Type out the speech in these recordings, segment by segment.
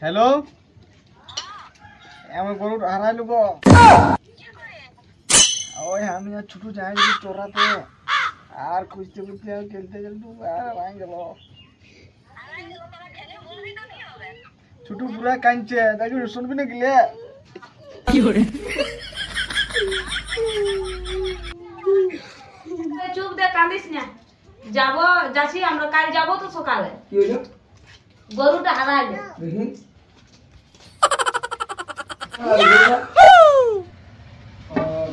Hello, আমার গরু হারাই লুব। ওই আমি আর ছোট যাই চোরাতে আর খুঁজতে খুঁজতে আর খেলতে খেলতে আর ভাঙ গেল। ছোট পুরা কাঁদছে, দেখি শুনবি না গেলে চুপ দে, কাঁদিস না। যাবো যাচ্ছি আমরা, কাল যাবো তো সকালে। কি হইলো গরুটা হারাইলো। দেখি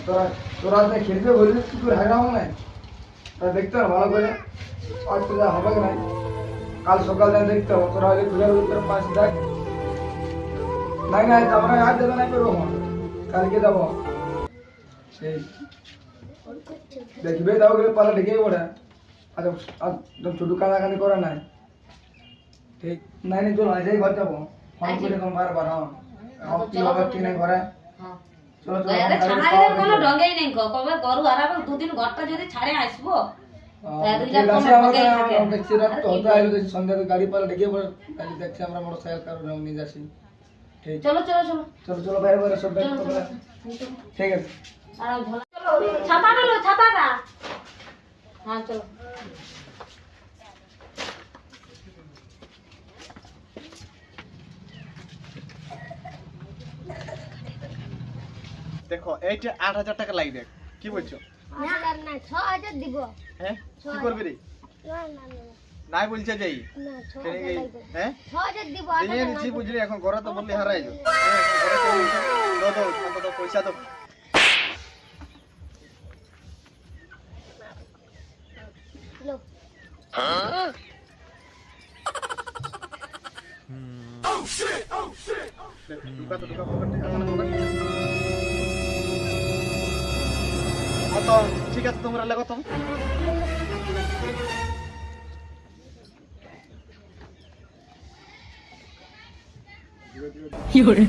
তোরা তোরা খেলবে বললি কি করে হারাও না? তোরা দেখতে হবে ভালো করে, আর তোরা হবে না। কাল সকাল দেখতে হবে, তোরা হলে ঘুরে ঘুরে পাঁচ দেখ। নাই নাই আমরা আর যাবে না করবো, কালকে যাবো। সেই দেখবে যাও গেলে পালা ডেকেই পড়ে, আর একদম ছোট কানাকানি করে নাই। ঠিক নাই নাই, চলো আজই ঘর যাবো। ফোন করে তোমার বারবার কি হবে কি নাই ঘরে। চলো চলো ছাড়াইলে কোনো ঢঙ্গেই নেই। কবে গরু হারাবে, দুদিন ঘরটা যদি ছাড়ে আসবো সন্ধ্যাতে গাড়ি পালা ডেকে পড়ে, দেখছি আমরা মোটর সাইকেল কারো নিয়ে যাচ্ছি। ঠিক চলো চলো চলো চলো চলো বাইরে বাইরে সব ব্যাগ পত্র। ঠিক আছে ছাতাটা লো, ছাতাটা। হ্যাঁ চলো। দেখো এইটা ৮,০০০ টাকা লাগবে, কি বলছো? না না না ৬,০০০ দিব। হ্যাঁ কি করবি রে? না না না নাই বলছে যাই না ৬,০০০ লাগবে। হ্যাঁ ৬,০০০ দিব। দিয়ে নিচ্ছি বুঝলি, এখন ঘরে তো বললি হারাই যাও। দাও পয়সা দাও। লো ঢুকা তো ঢুকা পকেটে, এখন পকেটে। কত? ঠিক আছে তোমরা লেগো তো। কি করে?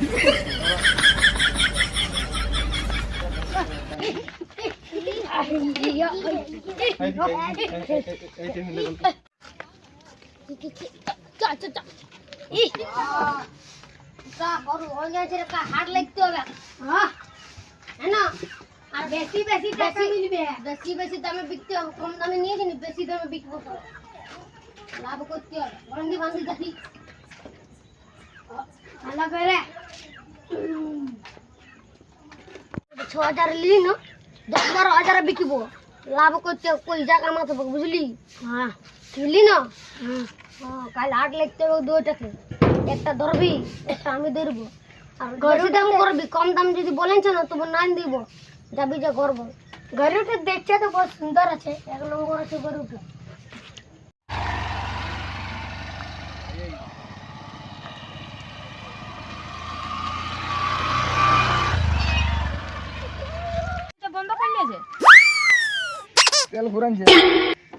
হাট লাগতে হবে। আর বেশি বেশি টাকা মিলবে, বেশি বেশি দামে বিকতে হবে। কম দামে নিয়ে কিনি, বেশি দামে বিকবো তো লাভ করতে হবে। বান্ধি বান্ধি দেখি ভালো করে ৬,০০০ লি না, ১০-১২,০০০ বিকিব। লাভ করতে পয়সা কামাতে হবে, বুঝলি? হ্যাঁ বুঝলি না? হ্যাঁ কাল হাট লাগতে হবে দুইটাকে, একটা ধরবি একটা আমি ধরবো। আর গরু দাম করবি, কম দাম যদি বলেছ না তবু নাই দিব, যাবি যে করবো। গরুটা দেখছে তো বহুত সুন্দর আছে, ১ নম্বর আছে গরুটা। বন্ধ করলে যে তেল ফুরানছে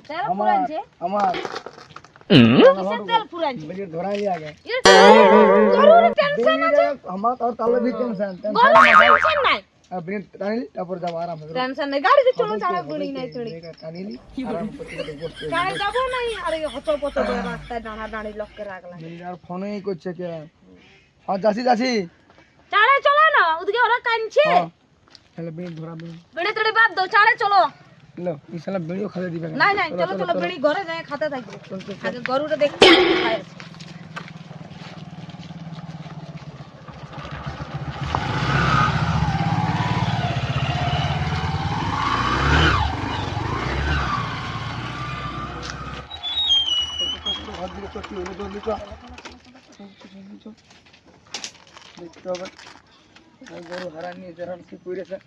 তেল ফুরাইছে। আমার কিসের তেল ফুরাইছে? বেশি ধরাই আগে গরুর টেনশন আছে। আমার তো তাহলে भी টেনশন গরুর টেনশন নাই, আপনি টানিলি তারপর যাব আরাম করে। টেনশন নাই। গাড়িতে চলো, ছাড়া গুড়ি নাই চড়ি। টানিলি আরাম করতে বসতে। গাড়ি যাবো নাই, আরে হচো পচো করে রাস্তায় দাঁড়া দাঁড়ি লক্ষ্যে রাখলাম। আর ফোনই করছে কে? হ্যাঁ যাচ্ছি যাচ্ছি। চাড়ে চলো না, ওদিকে ওরা কাঁদছে। তাহলে বিড়ি ধরা বিড়ি বেড়ে তেড়ে বাদ দাও, চাড়ে চলো। লো এই শালা বিড়িও খাতে দিবে না। নাই নাই, চলো চলো, বেড়ি ঘরে যাই খাতে থাকবো। আগে গরুটা দেখতে খায় আছে। দেখতে হবে গরু হারা নিয়ে যারা কি করেছে,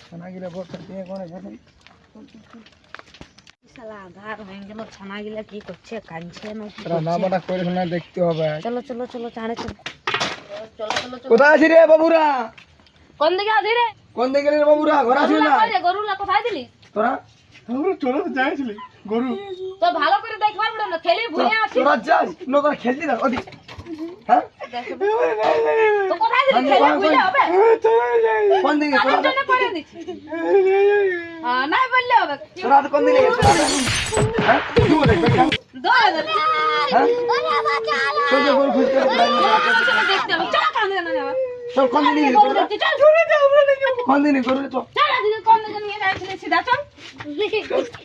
ছানা গিলা বসে দিয়ে কোনে ঘরে। শালা আধার হয়ে গেল, ছানা গিলা কি করছে, কাঁদছে না কি রান্না করছে? বান্না করে না দেখতে হবে। চলো চলো চলো, চাড়ে চলো। চলো চলো চলো। কোথায় আছিস রে বাবুরা? কোন দিকে আছি রে? কোন দিকে গেলি রে বাবুরা? ঘরে আছিস না গরুলা কোথায় দিলি? তোরা? আমরা চলে তো যাইছিলি গরু। তো ভালো করে দেখবার পড়ে না, খেলি ভুলে আছি। তোরা যাস না, তোরা খেলতি না ওদিক। হ্যাঁ তো কোথায় দিলি? খেলে ভুলে হবে। কোন দিকে কানের তোরা? জন্য করে দিচ্ছি। হ্যাঁ নাই বললে হবে। তোরা তো কোন দিকে গেছিস? হ্যাঁ কি বলে? দৌড়ে যাবে। হ্যাঁ ওরে বাঁচা চল যে গরু খুঁজতে হবে, চলো দেখতে হবে, চলো কান্দে না নেওয়া। চল কোন দিনই গরু দেখতে চল। কোন দিনই গরু চল চল এদিকে কোন দিকে নিয়ে যাচ্ছিলি সিধা চল।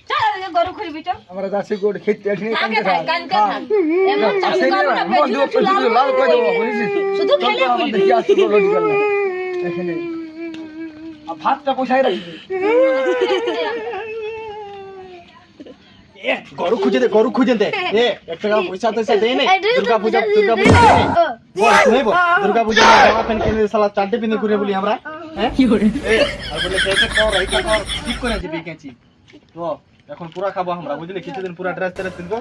চল এদিকে গরু খুঁজবি চল। আমরা যাচ্ছি গরু খেতে এখানে কানতে থাক, কানতে থাক। এমন চালু আসেনি করবো না, মন পেছনে দুটো একটু লাল লাল করে দেবো বুঝেছিস শুধু খেলে চল তো আমাদের কি আসছে গরু লজিক্যাল না এখানে আর ভাতটা পোষাই রাখবি এ গরু খুঁজে দে এ 1 টাকা পয়সা দেই নাই দুর্গা পূজা বল শুনে বল দুর্গা পূজা জামা প্যান্ট কিনে শালা চারটে পিনে ঘুরে বলি আমরা হ্যাঁ কি করে এ আর বলে কেটে কর এই কর ঠিক করে আছে বিকেছি তো এখন পুরা খাবো আমরা বুঝলি কিছুদিন পুরা ড্রেস তেরে কিনবো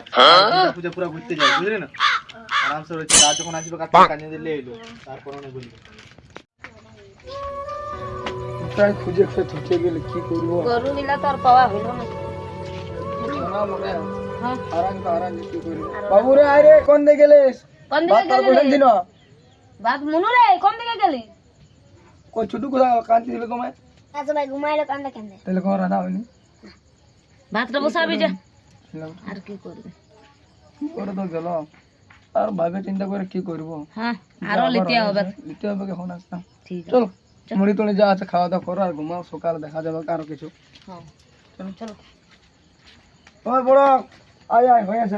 দুর্গা পূজা পুরা ঘুরতে যাই বুঝলি না আরামসে রয়েছে রাত যখন আসবে কাজে দিলে এলো তারপর অনেক বলবো তাই খুঁজে থুকে গেলে কি করবো গরু নিলা তো আর পাওয়া হইলো না। না মনে হ্যাঁ আরাম কি করবো বাবু রে আরে কোন দিকে গেলিস কোন ভাত দিকে আর বসেন গেলি? দিন বাদ মনু রে কোন দিকে গেলি? কই ছোটু কোথা কান্তি দিল তোমায় আচ্ছা ভাই ঘুমাইলো কান্দে কান্দে তাহলে কোন রাধা হয়নি ভাতটা বসাবি যা। ছিলাম আর কি করবি? করে তো গেল আর ভাবে চিন্তা করে কি করবো হ্যাঁ আরো লিতে হবে। নিতে হবে এখন আসতাম ঠিক আছে। চলো মুড়ি টুড়ি যা আছে খাওয়া দাওয়া করো আর ঘুমাও সকালে দেখা যাবে আরো কিছু হ্যাঁ চলো। ওই বড় আয় হয়ে আছে